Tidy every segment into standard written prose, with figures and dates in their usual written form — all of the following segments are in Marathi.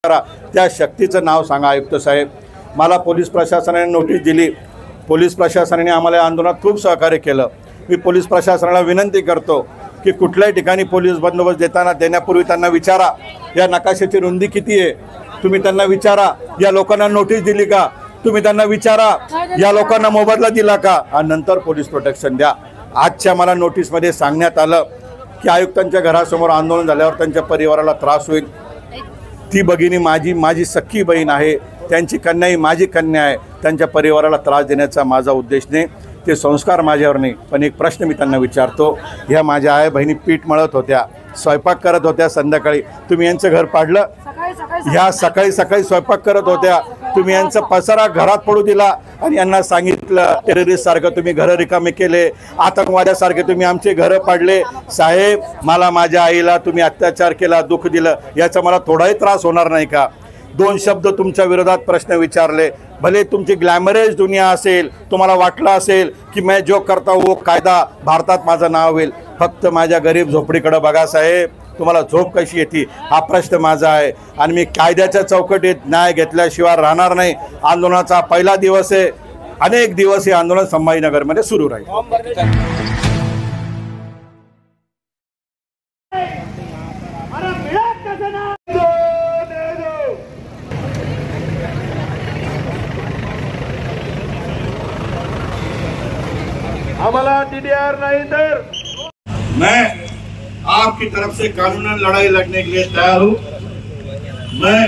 करा, त्या शक्तीचं नाव सांगा आयुक्त साहेब। मला पोलीस प्रशासनाने नोटीस दिली, पोलीस प्रशासनाने आम्हाला आंदोलनात खूप सहकार्य केलं। मी पोलीस प्रशासनाला विनंती करतो की कुठल्याही ठिकाणी पोलीस बंदोबस्त देण्यापूर्वी त्यांना विचारा या नकाशाची रुंदी किती आहे, तुम्ही त्यांना विचारा या लोकांना नोटीस दिली का, तुम्ही त्यांना विचारा या लोकांना मोबदला दिला का, आणि नंतर पोलीस प्रोटेक्शन द्या। आजच्या मला नोटीसमध्ये सांगण्यात आलं की आयुक्तांच्या घरासमोर आंदोलन झाल्यावर त्यांच्या परिवाराला त्रास होईल। ती भगिनी माझी सख्खी बहीण आहे, त्यांची कन्या ही माझी कन्या आहे, त्यांच्या परिवाराला त्रास देण्याचा माझा उद्देश नाही, ते संस्कार माझ्यावर नाही। पण एक प्रश्न मी त्यांना विचारतो, ह्या माझ्या आई बहिणी पीठ मळत होत्या, स्वयंपाक करत होत्या संध्याकाळी, तुम्ही यांचं घर पाडलं? ह्या सकाळी स्वयंपाक करत होत्या, तुम्ही यांचा पसारा घरात पडू दिला आणि यांना सांगितलं टेररिस्ट सारखं तुम्ही घरं रिकामे केले, आतंकवाद्यासारखे तुम्ही आमचे घरं पाडले। साहेब, मला माझ्या आईला तुम्ही अत्याचार केला, दुःख दिलं, याचा मला थोडाही त्रास होणार नाही का? दोन शब्द तुमच्या विरोधात प्रश्न विचारले, भले तुमची ग्लॅमरस दुनिया असेल, तुम्हाला वाटलं असेल की मैं जो करता वो कायदा भारतात माझं नाव होईल, फक्त माझ्या गरीब झोपडीकडे बघा साहेब, तुम्हाला झोप कशी येते हा प्रश्न माझा आहे। आणि मी कायद्याच्या चौकटीत न्याय घेतल्याशिवाय राहणार नाही। आंदोलनाचा पहिला दिवस आहे, अनेक दिवस हे आंदोलन संभाजीनगरमध्ये सुरू राहील। हमारा DDR नहीं तर मैं आपकी तरफ से कानूनन लड़ाई लड़ने के लिए तैयार हूँ। मैं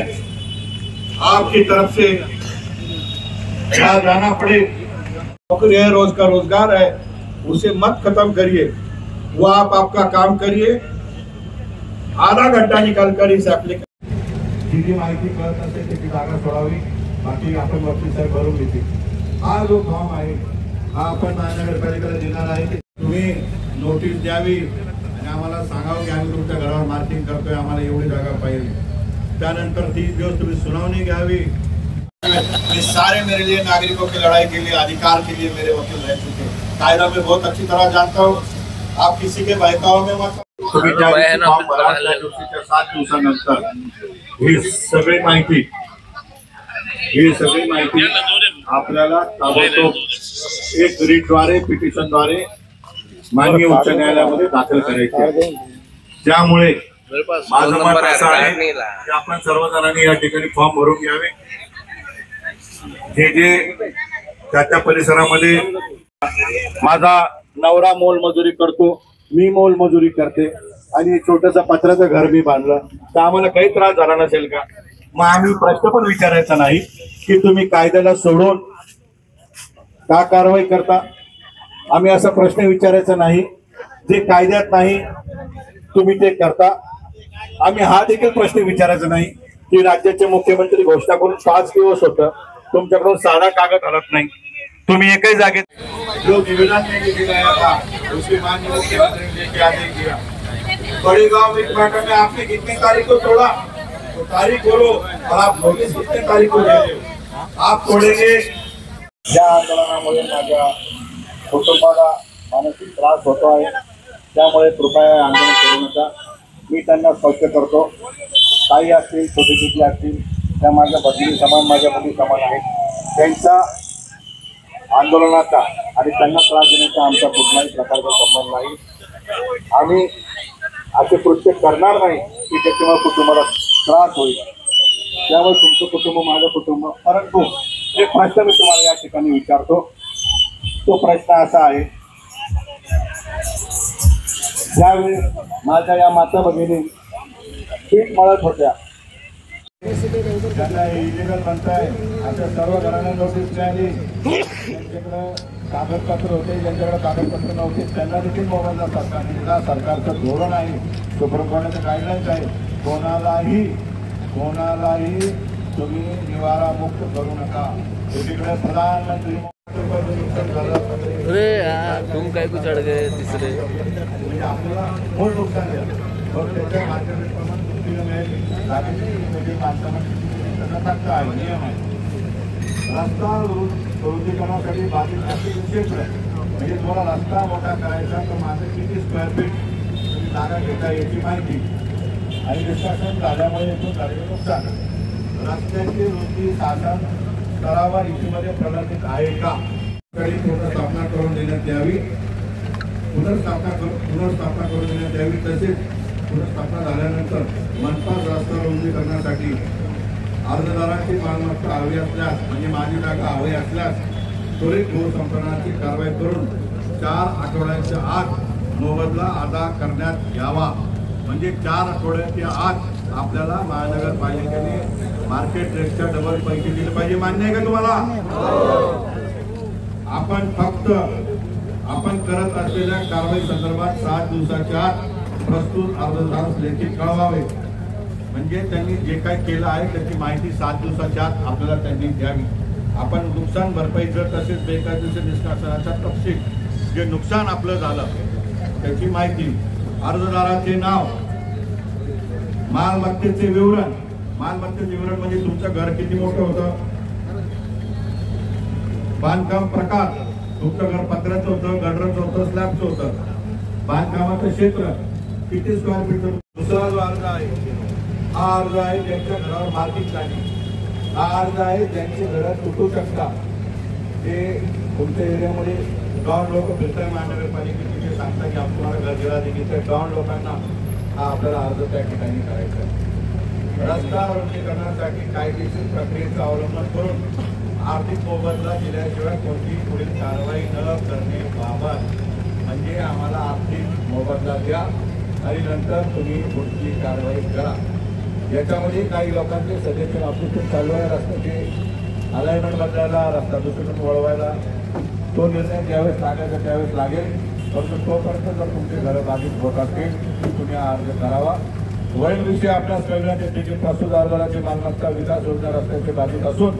आपकी तरफ से जहाँ जाना पड़े, नौकरी है, रोज का रोजगार है, उसे मत खत्म करिए, वो आप आपका काम करिए, आधा घंटा निकाल कर इस एप्लीकेशन जी माहिती कळत असेल त्याची जागा सोडावी, बाकी आपण वकील साहेब भरून घेतील। हा जो फॉर्म आहे हा आपण महानगरपालिकेला देणार आहे, तुम्ही नोटीस द्यावी आणि आम्हाला सांगावं की आम्ही तुमच्या घरावर मार्किंग करतोय, आम्हाला एवढी जागा पाहिजे। त्यानंतर 30 दिवस तुम्ही सुनावणी घ्यावी। मैं सारे मेरे लिए नागरिकों की लड़ाई के लिए, अधिकार के लिए मेरे वकील रह चुके, कायदा में बहुत अच्छी तरह जानता हूँ। आप किसी के बहकाव में मत, तुम्ही ज्या दिवशी फॉर्म भराल त्या दिवशीच्या 7 दिवसानंतर ही सगळी माहिती आपल्याला ताबडतोब एक रीटद्वारे, पिटिशनद्वारे माननीय उच्च न्यायालयामध्ये दाखल करायची आहे। त्यामुळे माझं मत असं आहे की आपण सर्वजणांनी या ठिकाणी फॉर्म भरून घ्यावे। जे त्या परिसरामध्ये माझा नवरा मोलमजुरी करतो, मी मोलमजुरी करते आणि छोटंसं पत्र्याचं घर मी बांधलं, तर आम्हाला काही त्रास झाला नसेल का? मग आम्ही प्रश्न पण विचारायचा नाही की तुम्ही कायद्याला सोडून का कारवाई करता? आम्ही असा प्रश्न विचारायचा नाही जे कायद्यात नाही तुम्ही ते करता। आम्ही हा देखील प्रश्न विचारायचा नाही की राज्याचे मुख्यमंत्री घोषणा करून 5 दिवस होतं, तुमच्याकडून साधा कागद हलत नाही, तुम्ही एकही जागेत जो निवेदन नहीं दिलाया था उसके माननीय मुख्यमंत्री ने क्या नहीं किया। बड़े गांव में बैठक में आपने कितनी तारीख को तोड़ा, तो तारीख बोलो, और आप नोटिस कितने तारीख को दे रहे हो, आप तोड़ेंगे। या आंदोलनामुळे माझ्या कुटुंबाला मानसिक त्रास होतो आहे, त्यामुळे कृपया आंदोलन करू नका। मी त्यांना स्पष्ट करतो, काही असतील छोटी छोटी असतील त्या माझ्या भगिनी समान, माझ्या मुली समान आहेत, त्यांचा आंदोलनाचा आणि त्यांना त्रास देण्याचा आमचा कुठलाही प्रकारचा संबंध नाही। आम्ही असे कृत्य करणार नाही की त्याच्यामुळे कुटुंबाला त्रास होईल, त्यामुळे तुमचं कुटुंब माझं कुटुंब। परंतु एक प्रश्न मी तुम्हाला या ठिकाणी विचारतो, तो प्रश्न असा आहे, ज्यावेळी माझ्या या माता भगिनी पीठ मळत होत्या, त्यांना इलिगल म्हणताय, अशा सर्व घरांना नोटीस मिळाली, ज्यांच्याकडे कागदपत्र होते, ज्यांच्याकडे कागदपत्र नव्हते त्यांना देखील मोबदला सरकारने दिला। सरकारचं धोरण आहे, सुप्रीम कोर्टाचं गाईडलाईन्स आहे, कोणालाही तुम्ही निवारा मुक्त करू नका। एकीकडे प्रधानमंत्री तुम काय कुछ अड़ गए तीसरे आपल्याला मूळ नुकसान झालं, त्याच्या माध्यमातून नियम आहे। रस्ता रुंदीकरणासाठी बाधित क्षेत्र म्हणजे तुम्हाला रस्ता मोठा करायचा तर माझं किती स्क्वेअर फीट तुम्ही जागा घेता याची माहिती आणि डिस्कशन झाल्यामुळे येथून झालेलं नुकसान रस्त्याची रुंदी शासन स्तरावर इथमध्ये प्रलंबित आहे का पुनर्स्थापना करून देण्यात यावी, पुनर्स्थापना करून देण्यात यावी. तसेच पुनर्स्थापना झाल्यानंतर मनपास रस्ता रुंदीकरणासाठी अर्जदाराची मालमत्ता हवी असल्यास म्हणजे माझी जागा हवी असल्यास त्वरित भूसंपादनाची कारवाई करून 4 आठवड्यांच्या आत मोबदला अदा करण्यात यावा. म्हणजे 4 आठवड्याच्या आत आपल्याला महानगरपालिकेने मार्केट रेटच्या डबल पैसे दिले पाहिजे. मान्य आहे का तुम्हाला? आपण करत असलेल्या कारवाई संदर्भात 7 दिवसाच्या आत प्रस्तुत अर्जदारास लेखी कळवावे. म्हणजे त्यांनी जे काही केलं आहे त्याची माहिती 7 दिवसाच्या आत आपल्याला त्यांनी द्यावी. आपण नुकसान भरपाईचं तसेच बेकायदेशीर निष्कासनाचा तपशील जे नुकसान आपलं झालं त्याची माहिती, अर्जदाराचे नाव, मालमत्तेचे विवरण. मालमत्तेचे विवरण म्हणजे तुमचं घर किती मोठं होतं, बांधकाम प्रकार, तुमचं घर पत्र्याचं होतं, गडरचं होतं, स्लॅबचं होतं, बांधकामाचं क्षेत्र किती स्क्वेअर फीट. दुसरा जो अर्ज आहे हा अर्ज आहे ज्यांच्या घरावर मार्किंग झाली. हा अर्ज आहे ज्यांचे घर तुटू शकतात. ते तुमच्या एरियामध्ये डॉन लोक फिरताय महानगरपालिकेचे जे सांगता की आपण तुम्हाला घर दिला देखील त्या डॉन लोकांना हा आपल्याला अर्ज त्या ठिकाणी करायचा आहे. रस्ता रुंदीकरणासाठी कायदेशीर प्रक्रियेचं अवलंबन करून आर्थिक मोबदला दिल्याशिवाय कोणतीही पुढील कारवाई न करण्याबाबत. म्हणजे आम्हाला आर्थिक मोबदला द्या आणि नंतर तुम्ही पुढची कारवाई करा. याच्यामध्ये काही लोकांचे सजेशन ऑफिस चालू आहे रस्त्याचे अलाइनमेंट बदलायला, रस्ता दुसरीकडून वळवायला. तो निर्णय ज्यावेळेस लागायचा त्यावेळेस लागेल. परंतु तोपर्यंत जर तुमचे घरं बाधित होत असतील तर तुम्ही अर्ज करावा. वरील विषय आपल्यास कळविण्यात येते की प्रस्तुत अर्जदाराची मालमत्ता विकास योजना रस्त्याचे बाधित असून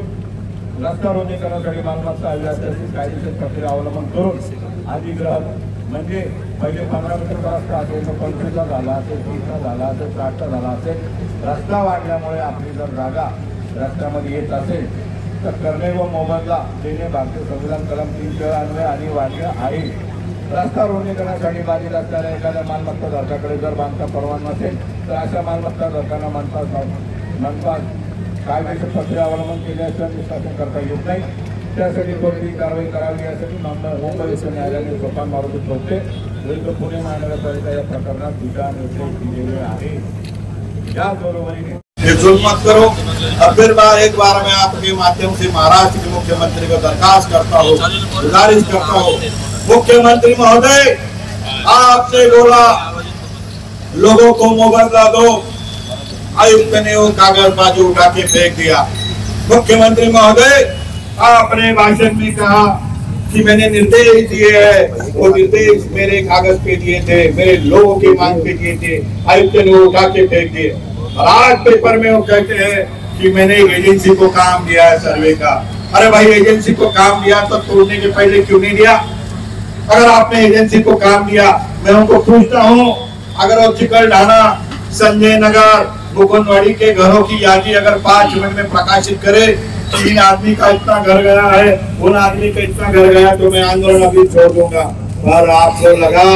रस्ता रुंदीकरणासाठी मालमत्ता हवी असल्याची कायदेशीर प्रक्रिया अवलंबन करून अधिग्रहण म्हणजे पहिले 15 मीटरचा रस्ता असेल, 25चा झाला असेल, 30चा झाला असेल, 60चा झाला असेल. रस्ता वाढल्यामुळे आपली जर जागा रस्त्यामध्ये येत असेल तर करणे व मोबदला देणे भारतीय संविधान कलम 3 अन्वये आणि वाढले आहे. रस्ता रुंदीकरणासाठी बाधित असणाऱ्या एखाद्या मालमत्ता धारकाकडे जर बांधकाम परवाना नसेल तर अशा मालमत्ता धारकांना मनपास कायदेशीर प्रक्रिया अवलंबन केल्याशिवाय निष्कासन करता येत नाही. त्यासाठी कोणतीही कारवाई करावी यासाठी मुंबई उच्च न्यायालयाने सोपान मारुती ठोकते विरुद्ध पुणे महानगरपालिका या प्रकरणात दिशानिर्देश दिलेले आहे. याचबरोबरीने मत करो। और फिर एक बार मैं आपके माध्यम से महाराष्ट्र के मुख्यमंत्री को दरखास्त करता हूँ, गुजारिश करता हूँ, मुख्यमंत्री महोदय आपने बोला लोगों को मुआवजा दो, आयुक्त ने वो कागज बाजू उठा के फेंक दिया। मुख्यमंत्री महोदय आपने भाषण में कहा कि मैंने निर्देश दिए हैं, वो निर्देश मेरे कागज पे दिए थे, मेरे लोगों की मांग पे दिए थे, आयुक्त ने वो उठा के फेंक दिए। और आज पेपर में वो कहते हैं कि मैंने एजेंसी को काम दिया है सर्वे का। अरे भाई एजेंसी को काम दिया तो तोड़ने के पहले क्यों नहीं दिया? अगर आपने एजेंसी को काम दिया, मैं उनको पूछता हूँ, अगर वो चिकलढाना, संजय नगर, मुकुंदवाड़ी के घरों की यादी अगर 5 मिनट में प्रकाशित करे, 3 आदमी का इतना घर गया है, उन आदमी का इतना घर गया, तो मैं आंदोलन अभी छोड़ दूंगा। पर आपको लगा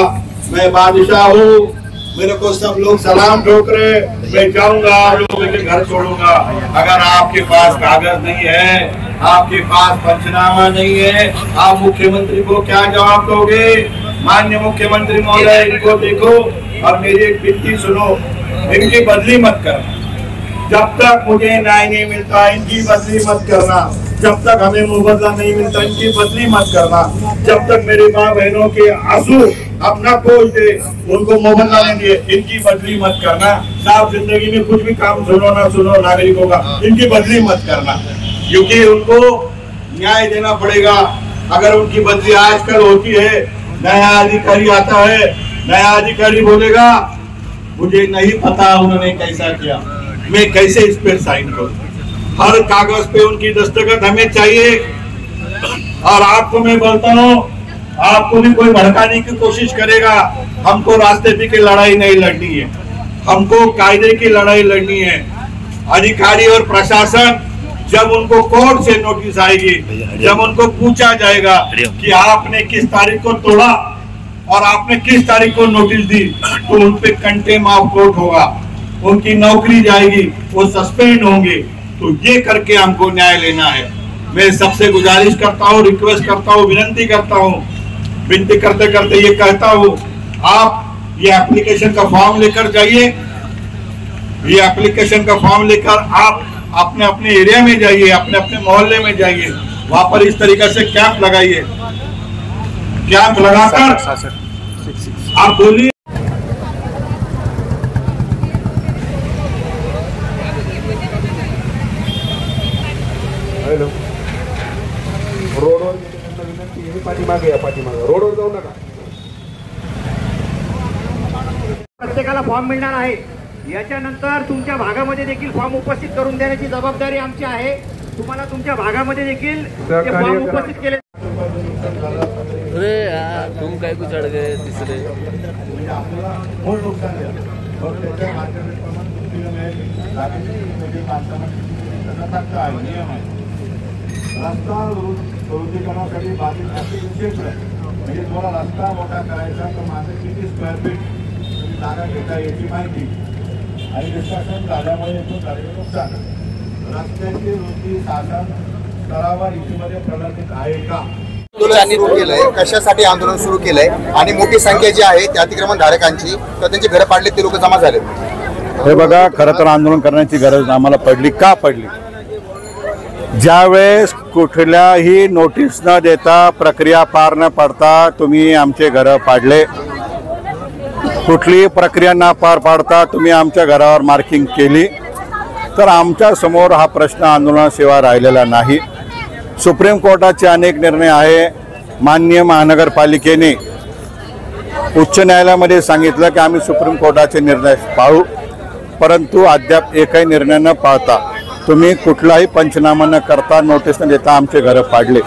मैं बादशाह हूँ, मेरे को सब लोग सलाम ठोक रहे, मैं जाऊंगा आप लोगों के घर छोड़ूंगा। अगर आपके पास कागज नहीं है, आपके पास पंचनामा नहीं है, आप मुख्यमंत्री को क्या जवाब दोगे? माननीय मुख्यमंत्री महोदय इनको देखो और मेरी एक विनती सुनो, इनकी बदली मत करना। जब तक मुझे न्याय नहीं मिलता इनकी बदली मत करना, जब तक हमें मुआवजा नहीं मिलता इनकी बदली मत करना, जब तक मेरे माँ बहनों के आंसू अपना पोष दे उनको मुआवजा नहीं दिए इनकी बदली मत करना। साफ जिंदगी में कुछ भी काम सुनो ना सुनो नागरिकों का, इनकी बदली मत करना, क्योंकि उनको न्याय देना पड़ेगा। अगर उनकी बदली आजकल होती है, नया अधिकारी आता है, नया अधिकारी बोलेगा मुझे नहीं पता उन्होंने कैसा किया, मैं कैसे इस पर साइन करूं? हर कागज पे उनकी दस्तखत हमें चाहिए। और आपको मैं बोलता हूँ, आपको भी कोई भड़काने की कोशिश करेगा, हमको रास्ते पे की लड़ाई नहीं लड़नी है, हमको कायदे की लड़ाई लड़नी है। अधिकारी और प्रशासन जब उनको कोर्ट से नोटिस आएगी, जब उनको पूछा जाएगा कि आपने किस तारीख को तोड़ा और आपने किस तारीख को नोटिस दी, तो उन पे कंटेम्प्ट ऑफ कोर्ट होगा, उनकी नौकरी जाएगी, वो सस्पेंड होंगे। तो ये करके हमको न्याय लेना है। मैं सबसे गुजारिश करता हूँ, रिक्वेस्ट करता हूँ, विनती करता हूँ, विनती करते करते ये कहता हूँ, आप ये एप्लीकेशन का फॉर्म लेकर जाइए। ये एप्लीकेशन का फॉर्म लेकर आप अपने अपने एरिया में जाइए, अपने अपने मोहल्ले में जाइए, वहां पर इस तरीके से कैंप लगाइए। कैंप लगाकर आप बोलिए। रोडवर विनंती आहे, पाठीमागे या, पाठीमागे रोडवर जाऊ नका। प्रत्येकाला फॉर्म मिळणार आहे। याच्यानंतर तुमच्या भागामध्ये देखील फॉर्म उपस्थित करून देण्याची जबाबदारी आमची आहे। तुम्हाला तुमच्या भागामध्ये देखील ते फॉर्म उपस्थित केले। अरे यार तुम काय कुछ अड़ गए तीसरे रस्ता रुंदीकरणासाठी बाधित नाशिक क्षेत्र म्हणजे तुम्हाला रस्ता मोठा करायचा तर माझं किती स्क्वेअर फीट तुम्ही जागा घेता याची माहिती आणि डिस्कशन झाल्यामुळे येथून झालेलं नुकसान, रस्त्याची रुंदी शासन स्तरावर इथमध्ये प्रलंबित आहे का? आंदोलन सुरू केलंय, कशासाठी आंदोलन सुरू केलंय आणि मोठी संख्या जी आहे त्या अतिक्रमण धारकांची तर त्यांची घरं पाडले ते लोक जमा झाले। हे बघा, खरं तर आंदोलन करण्याची गरज आम्हाला पडली का पडली? ज्यावेळेस कुठल्याही नोटीस न देता, प्रक्रिया पार न पडता तुम्ही आमचे घरं पाडले, कुठलीही प्रक्रिया न पार पाडता तुम्ही आमच्या घरावर मार्किंग केली, तर आमच्या समोर हा प्रश्न आंदोलनाशिवाय राहिलेला नाही। सुप्रीम कोर्टाचे अनेक निर्णय आहे। माननीय महानगरपालिकेने उच्च न्यायालयामध्ये सांगितलं की आम्ही सुप्रीम कोर्टाचे निर्णय पाळू, परंतु अद्याप एकही निर्णय न पाळता तुम्ही कुठलाही पंचनामा न करता, नोटीस न देता आमचे घरं पाडले।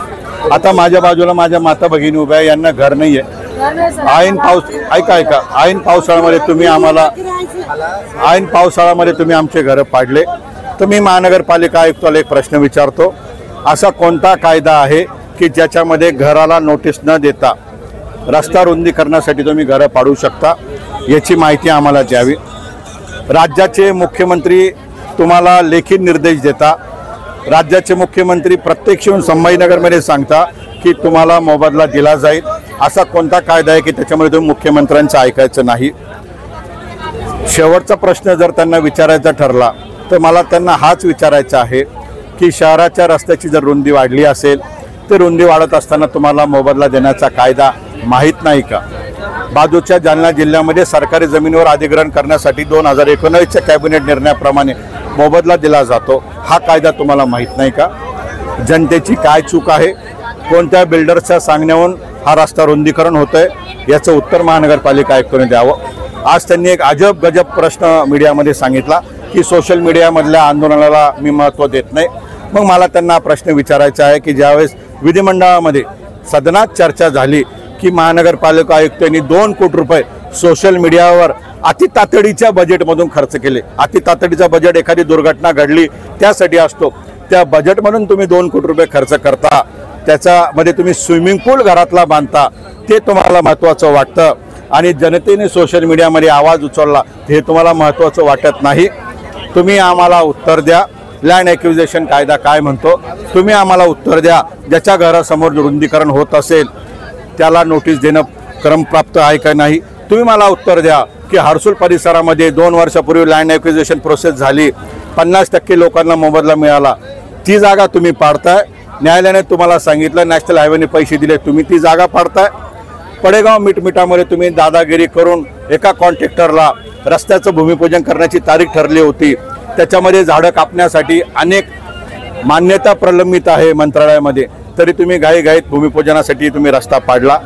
आता माझ्या बाजूला माझ्या माता भगिनी उभ्या, यांना घर नाही आहे। ऐन पावसाळ्यामध्ये तुम्ही आमचे घरं पाडले। तर मी महानगरपालिका आयुक्ताला एक प्रश्न विचारतो, असा कोणता कायदा आहे की ज्याच्यामध्ये घराला नोटीस न देता रस्ता रुंदीकरणासाठी तुम्ही घरं पाडू शकता? याची माहिती आम्हाला द्यावी। राज्याचे मुख्यमंत्री तुम्हाला लेखी निर्देश देता, राज्याचे मुख्यमंत्री प्रत्यक्ष येऊन संभाजीनगरमध्ये सांगता की तुम्हाला मोबदला दिला जाईल। असा कोणता कायदा आहे की त्याच्यामध्ये तुम्ही मुख्यमंत्र्यांचं ऐकायचं नाही? शेवटचा प्रश्न जर त्यांना विचारायचा ठरला तर मला त्यांना हाच विचारायचा आहे की शहराच्या रस्त्याची जर रुंदी वाढली असेल तर रुंदी वाढत असताना तुम्हाला मोबदला देण्याचा कायदा माहीत नाही का? बाजूच्या जालना जिल्ह्यामध्ये सरकारी जमिनीवर अधिग्रहण करण्यासाठी 2019च्या कॅबिनेट निर्णयाप्रमाणे मोबदला दिला जातो, हा कायदा तुम्हाला माहीत नाही का? जनतेची काय चूक आहे? कोणत्या बिल्डर्सच्या सांगण्यावरून हा रस्ता रुंदीकरण होतंय? याचं उत्तर महानगरपालिका आयुक्तांनी द्यावं। आज त्यांनी एक अजब गजब प्रश्न मीडियामध्ये सांगितला की सोशल मीडियामधल्या आंदोलनाला मी महत्त्व देत नाही। मग मला त्यांना प्रश्न विचारायचा आहे की ज्यावेळेस विधिमंडळामध्ये सदनात चर्चा झाली की महानगरपालिका आयुक्तांनी 2 कोटी रुपये सोशल मीडियावर अतितातडीच्या बजेटमधून खर्च केले। अतितातडीचा बजेट एखादी दुर्घटना घडली त्यासाठी असतो, त्या बजेटमधून तुम्ही 2 कोटी रुपये खर्च करता, त्याच्यामध्ये तुम्ही स्विमिंग पूल घरातला बांधता, ते तुम्हाला महत्त्वाचं वाटतं आणि जनतेने सोशल मीडियामध्ये आवाज उचलला हे तुम्हाला महत्त्वाचं वाटत नाही। तुम्ही आम्हाला उत्तर द्या, लँड ॲक्विजिशन कायदा काय म्हणतो? तुम्ही आम्हाला उत्तर द्या। ज्याच्या घरासमोर रुंदीकरण होत असेल त्याला नोटीस देणं क्रमप्राप्त आहे का नाही? तुम्ही मला उत्तर द्या की हर्सुल परिसरामध्ये 2 वर्षापूर्वी लँड ॲक्विजिशन प्रोसेस झाली, 50% लोकांना मोबदला मिळाला, ती जागा तुम्ही पाडताय। न्यायालयाने तुम्हाला सांगितलं नॅशनल हायवेने पैसे दिले, तुम्ही ती जागा पाडताय। पडेगाव मिटमिटामध्ये तुम्ही दादागिरी करून एका कॉन्ट्रॅक्टरला रस्त्याचं भूमिपूजन करण्याची तारीख ठरली होती, त्याच्यामध्ये झाडं कापण्यासाठी अनेक मान्यता प्रलंबित आहे मंत्रालयामध्ये, तरी तुम्ही घाईघाईत भूमिपूजनासाठी तुम्ही रस्ता पाडला।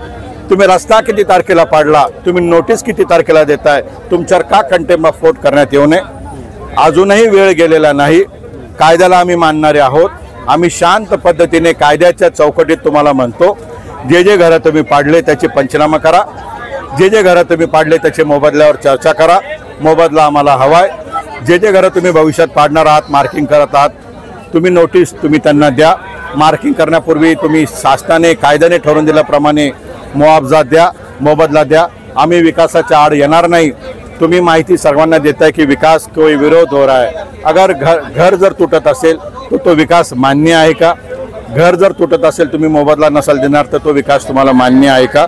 तुम्ही रस्ता किती तारखेला पाडला? तुम्ही नोटीस किती तारखेला देताय? तुमच्यावर का कंटेम्प्ट ऑफ कोर्ट करण्यात येऊ नये? अजूनही वेळ गेलेला नाही। कायद्याला आम्ही मानणारे आहोत। आम्ही शांत पद्धतीने कायद्याच्या चौकटीत तुम्हाला म्हणतो, जे घरं तुम्ही पाडले त्याचे पंचनामा करा, जे घरं तुम्ही पाडले त्याचे मोबदल्यावर चर्चा करा। मोबदला आम्हाला हवाय। जे घरं तुम्ही भविष्यात पाडणार आहात, मार्किंग करत आहात, तुम्ही नोटीस तुम्ही त्यांना द्या। मार्किंग करण्यापूर्वी तुम्ही शासनाने कायद्याने ठरवून दिल्याप्रमाणे मुआवजा द्या, मोबदला द्या। आम्ही विकासाच्या आड येणार नाही, तुम्ही माहिती सर्वांना देताय की विकास कोई विरोध हो रहा है। अगर घर जर तुटत असेल तो विकास मान्य आहे का? घर जर तुटत असेल तुम्ही मोबदला नसाल देणार तर तो विकास तुम्हाला मान्य आहे का?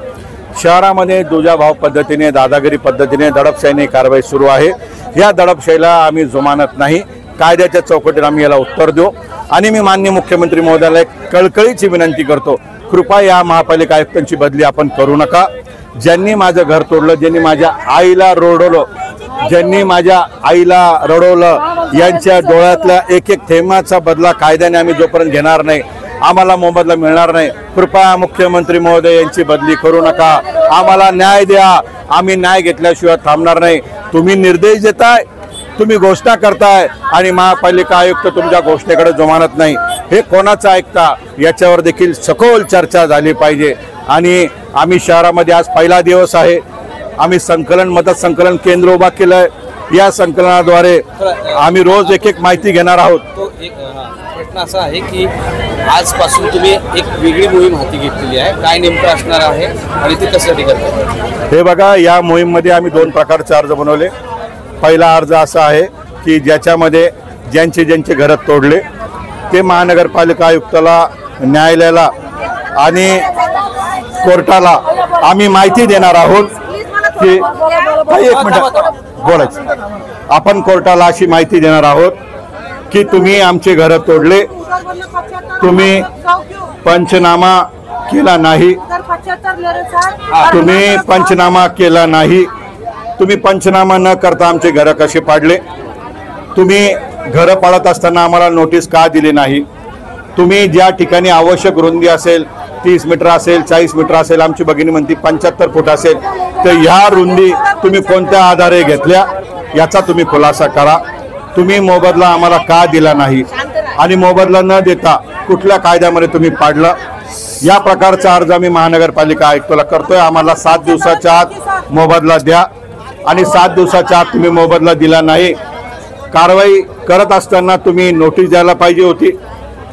शहरामध्ये दुजाभाव पद्धतीने दादागिरी पद्धतीने दडपशाहीने कारवाई सुरू आहे। या दडपशाहीला आम्ही जुमानत नाही। कायद्याच्या चौकटीत आम्ही याला उत्तर देऊ आणि मी माननीय मुख्यमंत्री महोदयाला एक कळकळीची विनंती करतो, कृपा या महापालिका आयुक्तांची बदली आपण करू नका। ज्यांनी माझं घर तोडलं, ज्यांनी माझ्या आईला रडवलं, ज्यांनी माझ्या आईला रडवलं, यांच्या डोळ्यातल्या एक एक थेंबाचा बदला कायद्याने आम्ही जोपर्यंत घेणार नाही आम्हाला मोबदला मिळणार नाही। कृपया मुख्यमंत्री महोदय यांची बदली करू नका, आम्हाला न्याय द्या। आम्ही न्याय घेतल्याशिवाय थांबणार नाही। तुम्ही निर्देश देताय, तुम्ही घोषणा करताय आणि महापालिका आयुक्त तुमच्या घोषणेकडे जुमानत नाही। हे कोणाचं ऐकता? याच्यावर देखील सखोल चर्चा झाली पाहिजे। आणि आम्ही शहरामध्ये आज पहिला दिवस आहे, आम्ही मदत संकलन केंद्र उभा केलं आहे। या संकलनाद्वारे आम्ही रोज एक एक माहिती घेणार आहोत। तो एक प्रश्न असा आहे की आजपासून तुम्ही एक वेगळी मोहीम हाती घेतलेली आहे, काय नेमकं असणार आहे आणि ते कशासाठी करताय? हे बघा, या मोहीममध्ये आम्ही 2 प्रकारचे अर्ज बनवले। पहिला अर्ज असा आहे की ज्याच्यामध्ये ज्यांचे घरं तोडले ते महानगरपालिका आयुक्ताला, न्यायालयाला आणि कोर्टाला आम्ही माहिती देणार आहोत की एक मिनिट बोलायचं, आपण कोर्टाला अशी माहिती देणार आहोत की तुम्ही आमचे घरं तोडले, तुम्ही पंचनामा केला नाही, तुम्ही पंचनामा केला नाही, तुम्ही पंचनामा न करता आमचे घरं कसे पाडले, तुम्ही घरं पाडत असताना आम्हाला नोटीस का दिली नाही, तुम्ही ज्या ठिकाणी आवश्यक रुंदी असेल 30 मीटर असेल, 40 मीटर असेल, आमची भगिनी म्हणती 75 फूट असेल, तर ह्या रुंदी तुम्ही कोणत्या आधारे घेतल्या याचा तुम्ही खुलासा करा। तुम्ही मोबदला आम्हाला का दिला नाही आणि मोबदला न देता कुठल्या कायद्यामध्ये तुम्ही पाडलं, या प्रकारचा अर्ज आम्ही महानगरपालिका आयुक्ताला करतोय। आम्हाला 7 दिवसाच्या आत मोबदला द्या आणि 7 दिवसाच्या आत तुम्ही मोबदला दिला नाही, कारवाई करत असताना तुम्ही नोटीस द्यायला पाहिजे होती,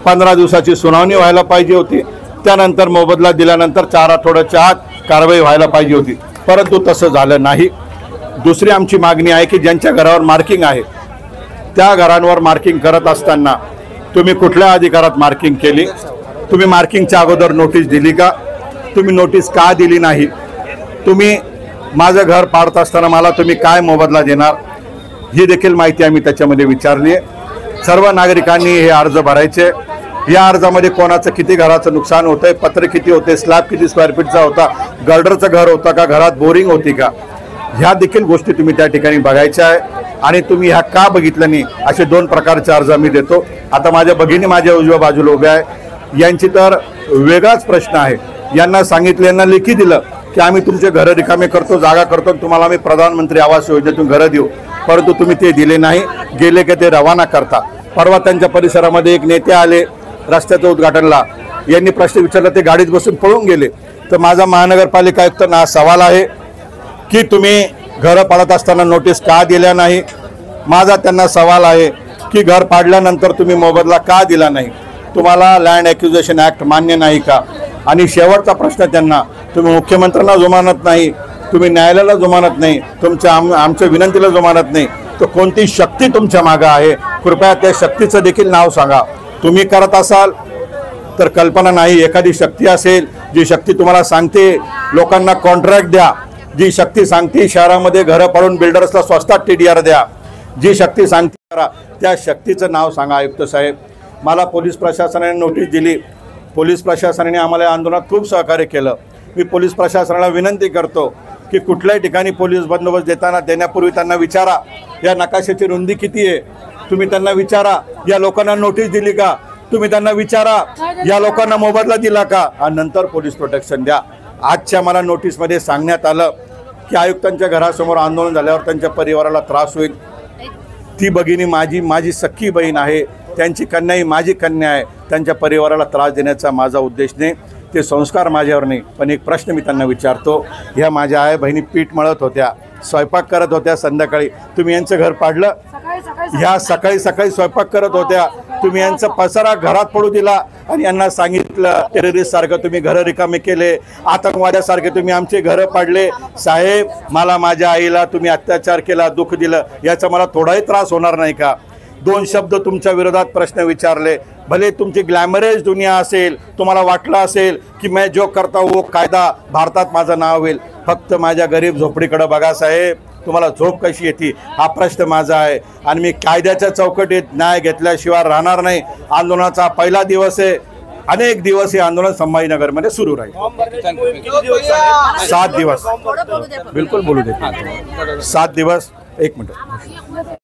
15 दिवसाची सुनावणी व्हायला पाहिजे होती, त्यानंतर मोबदला दिल्यानंतर 4 आठवड्याच्या आत कारवाई व्हायला पाहिजे होती, परंतु तसं झालं नाही। दुसरी आमची मागणी आहे की ज्यांच्या घरावर मार्किंग आहे त्या घरांवर मार्किंग करत असताना तुम्ही कुठल्या अधिकारात मार्किंग केली, तुम्ही मार्किंगच्या अगोदर नोटीस दिली का, तुम्ही नोटीस का दिली नाही, तुम्ही माझं घर पाडत असताना मला तुम्ही काय मोबदला देणार, ही देखील माहिती आम्ही त्याच्यामध्ये विचारली आहे। सर्व नागरिकांनी हे अर्ज भरायचे। या अर्जामध्ये कोणाचं किती घराचं नुकसान होतंय, पत्रे किती होते, स्लॅब किती स्क्वेअर फीटचा होता, गर्डरचं घर होतं का, घरात बोरिंग होती का, ह्या देखील गोष्टी तुम्ही त्या ठिकाणी बघायच्या आहे। आणि तुम्ही ह्या का बघितलं नाही असे 2 प्रकारचे अर्ज आम्ही देतो। आता माझ्या भगिनी माझ्या उजव्या बाजूला उभ्या आहे, यांची तर वेगळाच प्रश्न आहे। यांना सांगितलं, यांना लेखी दिलं की आम्ही तुमचे घरं रिकामे करतो, जागा करतो, तुम्हाला आम्ही प्रधानमंत्री आवास योजनेतून घरं देऊ, परंतु तुम्ही ते दिले नाही, गेले की ते रवाना करता। परवा त्यांच्या परिसरामध्ये एक नेते आले रस्त्याचं उद्घाटनला, यांनी प्रश्न विचारला, ते गाडीत बसून पळून गेले। तर माझा महानगरपालिका आयुक्तांना सवाल आहे की तुम्ही घरं पाडत असताना नोटीस का दिल्या नाही। माझा त्यांना सवाल आहे की घर पाडल्यानंतर तुम्ही मोबदला का दिला नाही, तुम्हाला लँड ॲक्विजिशन ॲक्ट मान्य नाही का। आणि शेवटचा प्रश्न त्यांना, तुम्ही मुख्यमंत्र्यांना जुमानत नाही, तुम्ही न्यायालयाला जुमानत नाही, आमच्या विनंतीला जुमानत नाही, तर कोणती शक्ती तुमच्या मागं आहे, कृपया त्या शक्तीचं देखील नाव सांगा। तुम्ही करत असाल तर कल्पना नाही, एखादी शक्ती असेल जी शक्ती तुम्हाला सांगते लोकांना कॉन्ट्रॅक्ट द्या, जी शक्ती सांगते शहरामध्ये घरं पाडून बिल्डर्सला स्वस्तात TDR द्या, जी शक्ती सांगते करा, त्या शक्तीचं नाव सांगा। आयुक्त साहेब, मला पोलीस प्रशासनाने नोटीस दिली, पोलीस प्रशासनाने आम्हाला या आंदोलनात खूप सहकार्य केलं। मी पोलीस प्रशासनाला विनंती करतो की कुठल्याही ठिकाणी पोलीस बंदोबस्त देण्यापूर्वी त्यांना विचारा या नकाशाची रुंदी किती आहे, तुम्ही त्यांना विचारा या लोकांना नोटीस दिली का, तुम्ही त्यांना विचारा या लोकांना मोबदला दिला का, आणि नंतर पोलीस प्रोटेक्शन द्या। आजच्या मला नोटीसमध्ये सांगण्यात आलं की आयुक्तांच्या घरासमोर आंदोलन झाल्यावर त्यांच्या परिवाराला त्रास होईल। ती भगिनी माझी सख्खी बहीण आहे, त्यांची कन्या ही माझी कन्या आहे, त्यांच्या परिवाराला त्रास देण्याचा माझा उद्देश नाही, ते संस्कार माझ्यावर नाही। पण एक प्रश्न मी त्यांना विचारतो, ह्या माझ्या आई बहिणी पीठ मळत होत्या, स्वयंपाक करत होत्या, संध्याकाळी तुम्ही यांचं घर पाडलं, ह्या सकाळी स्वयंपाक करत होत्या, तुम्ही यांचा पसारा घरात पडू दिला आणि यांना सांगितलं टेररिस्ट सारखं तुम्ही घरं रिकामे केले, आतंकवाद्यासारखे तुम्ही आमचे घरं पाडले. साहेब, मला माझ्या आईला तुम्ही अत्याचार केला, दुःख दिलं, याचा मला थोडाही त्रास होणार नाही का? 2 शब्द तुमच्या विरोधात प्रश्न विचारले. भले तुमची ग्लॅमरस दुनिया असेल, तुम्हाला वाटलं असेल की मैं जो करता हूँ वो कायदा भारतात माझं नाव होईल. फक्त माझ्या गरीब झोपडीकडे बघा साहेब, तुम्हाला झोप कशी येते हा प्रश्न माझा आहे. आणि मी कायद्याच्या चौकटीत न्याय घेतल्याशिवाय राहणार नाही. आंदोलनाचा पहिला दिवस आहे, अनेक दिवस हे आंदोलन संभाजीनगरमध्ये सुरू राहील. 7 दिवस. बिलकुल बोलू देत. 7 दिवस. 1 मिनिट.